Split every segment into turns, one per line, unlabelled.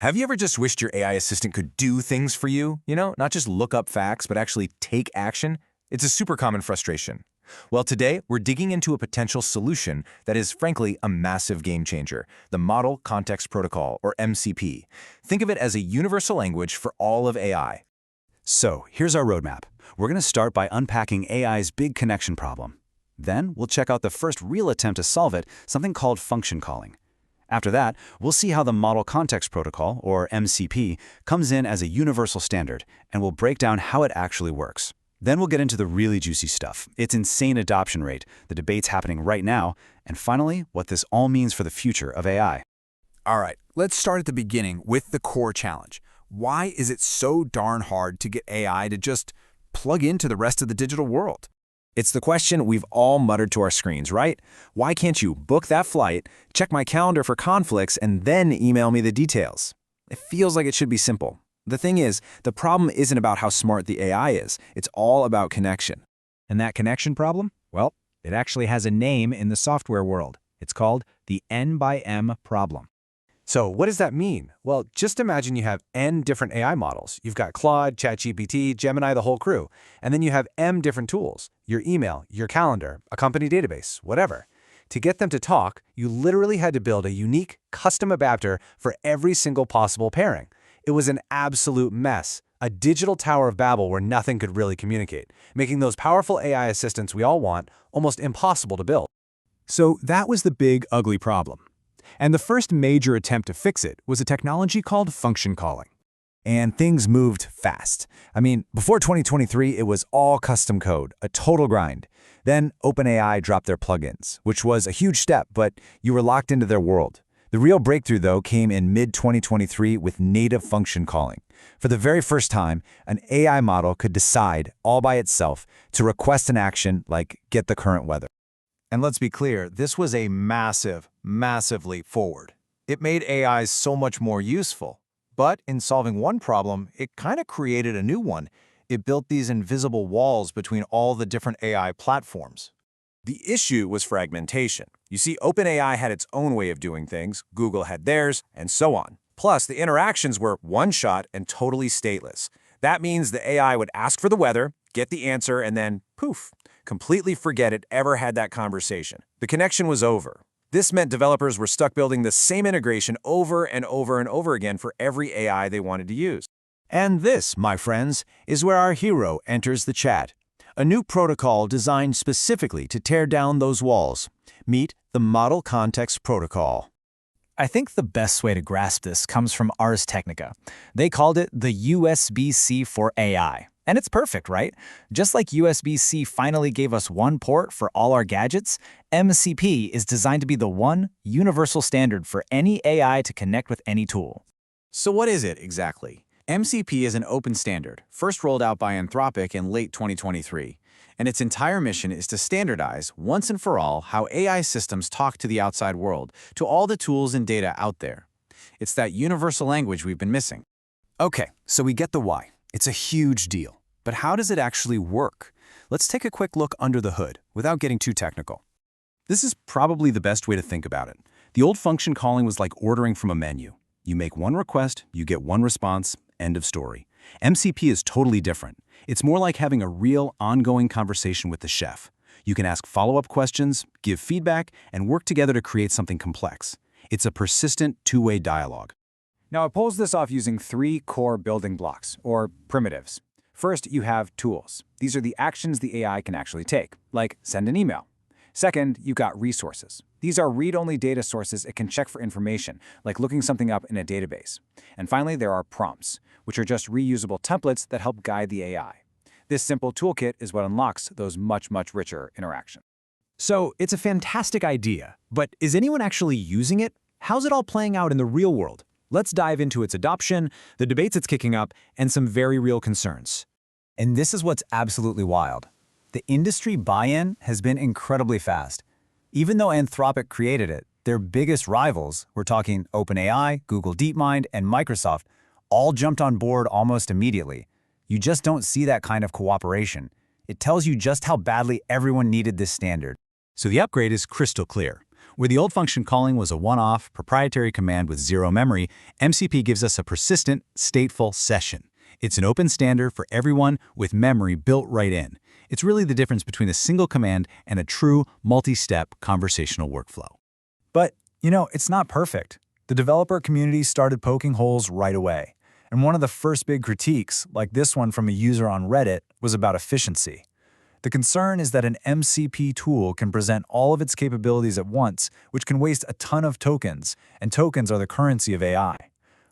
Have you ever just wished your AI assistant could do things for you? Not just look up facts, but actually take action? It's a super common frustration. Well, today, we're digging into a potential solution that is, frankly, a massive game changer, the Model Context Protocol, or MCP. Think of it as a universal language for all of AI.
So, here's our roadmap. We're going to start by unpacking AI's big connection problem. Then, we'll check out the first real attempt to solve it, something called function calling. After that, we'll see how the Model Context Protocol, or MCP, comes in as a universal standard, and we'll break down how it actually works. Then we'll get into the really juicy stuff, its insane adoption rate, the debates happening right now, and finally, what this all means for the future of AI.
All right, let's start at the beginning with the core challenge. Why is it so darn hard to get AI to just plug into the rest of the digital world?
It's the question we've all muttered to our screens, right? Why can't you book that flight, check my calendar for conflicts, and then email me the details? It feels like it should be simple. The thing is, the problem isn't about how smart the AI is. It's all about connection.
And that connection problem? Well, it actually has a name in the software world. It's called the N by M problem.
So what does that mean? Well, just imagine you have N different AI models. You've got Claude, ChatGPT, Gemini, the whole crew. And then you have M different tools, your email, your calendar, a company database, whatever. To get them to talk, you literally had to build a unique, custom adapter for every single possible pairing. It was an absolute mess, a digital Tower of Babel where nothing could really communicate, making those powerful AI assistants we all want almost impossible to build.
So that was the big, ugly problem. And the first major attempt to fix it was a technology called function calling.
And things moved fast. Before 2023, it was all custom code, a total grind. Then OpenAI dropped their plugins, which was a huge step, but you were locked into their world. The real breakthrough, though, came in mid-2023 with native function calling. For the very first time, an AI model could decide, all by itself, to request an action like get the current weather. And let's be clear, this was a massive, massive leap forward. It made AIs so much more useful. But in solving one problem, it kind of created a new one. It built these invisible walls between all the different AI platforms. The issue was fragmentation. You see, OpenAI had its own way of doing things, Google had theirs, and so on. Plus, the interactions were one-shot and totally stateless. That means the AI would ask for the weather, get the answer, and then, poof, completely forget it ever had that conversation. The connection was over. This meant developers were stuck building the same integration over and over and over again for every AI they wanted to use. And this, my friends, is where our hero enters the chat. A new protocol designed specifically to tear down those walls. Meet the Model Context Protocol.
I think the best way to grasp this comes from Ars Technica. They called it the USB-C for AI. And it's perfect, right? Just like USB-C finally gave us one port for all our gadgets, MCP is designed to be the one universal standard for any AI to connect with any tool.
So what is it exactly? MCP is an open standard, first rolled out by Anthropic in late 2023, and its entire mission is to standardize, once and for all, how AI systems talk to the outside world, to all the tools and data out there. It's that universal language we've been missing.
Okay, so we get the why. It's a huge deal. But how does it actually work? Let's take a quick look under the hood, without getting too technical. This is probably the best way to think about it. The old function calling was like ordering from a menu. You make one request, you get one response, end of story. MCP is totally different. It's more like having a real, ongoing conversation with the chef. You can ask follow-up questions, give feedback, and work together to create something complex. It's a persistent, two-way dialogue.
Now, I pulls this off using three core building blocks, or primitives. First, you have tools. These are the actions the AI can actually take, like send an email. Second, you've got resources. These are read-only data sources it can check for information, like looking something up in a database. And finally, there are prompts, which are just reusable templates that help guide the AI. This simple toolkit is what unlocks those much, much richer interactions.
So it's a fantastic idea, but is anyone actually using it? How's it all playing out in the real world? Let's dive into its adoption, the debates it's kicking up, and some very real concerns.
And this is what's absolutely wild. The industry buy-in has been incredibly fast. Even though Anthropic created it, their biggest rivals, we're talking OpenAI, Google DeepMind, and Microsoft, all jumped on board almost immediately. You just don't see that kind of cooperation. It tells you just how badly everyone needed this standard.
So the upgrade is crystal clear. Where the old function calling was a one-off, proprietary command with zero memory, MCP gives us a persistent, stateful session. It's an open standard for everyone with memory built right in. It's really the difference between a single command and a true multi-step conversational workflow.
But, it's not perfect. The developer community started poking holes right away. And one of the first big critiques, like this one from a user on Reddit, was about efficiency. The concern is that an MCP tool can present all of its capabilities at once, which can waste a ton of tokens, and tokens are the currency of AI.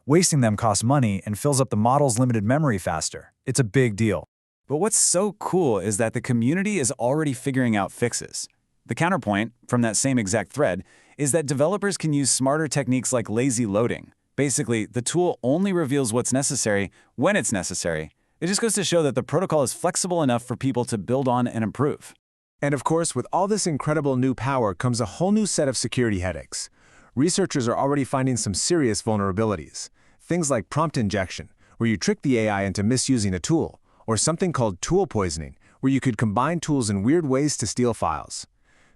Wasting them costs money and fills up the model's limited memory faster. It's a big deal.
But what's so cool is that the community is already figuring out fixes. The counterpoint, from that same exact thread, is that developers can use smarter techniques like lazy loading. Basically, the tool only reveals what's necessary when it's necessary. It just goes to show that the protocol is flexible enough for people to build on and improve.
And of course, with all this incredible new power comes a whole new set of security headaches. Researchers are already finding some serious vulnerabilities. Things like prompt injection, where you trick the AI into misusing a tool, or something called tool poisoning, where you could combine tools in weird ways to steal files.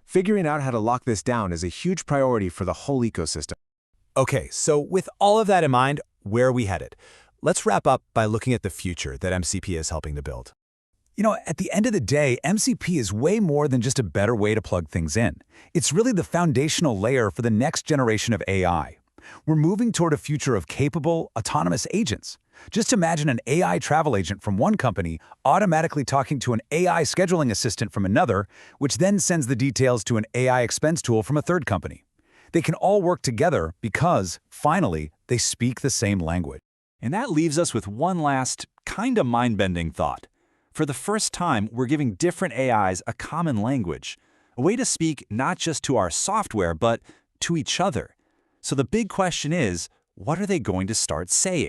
Figuring out how to lock this down is a huge priority for the whole ecosystem.
Okay, so with all of that in mind, where are we headed? Let's wrap up by looking at the future that MCP is helping to build.
At the end of the day, MCP is way more than just a better way to plug things in. It's really the foundational layer for the next generation of AI. We're moving toward a future of capable, autonomous agents. Just imagine an AI travel agent from one company automatically talking to an AI scheduling assistant from another, which then sends the details to an AI expense tool from a third company. They can all work together because, finally, they speak the same language.
And that leaves us with one last, kinda mind-bending thought. For the first time, we're giving different AIs a common language, a way to speak not just to our software, but to each other. So the big question is, what are they going to start saying?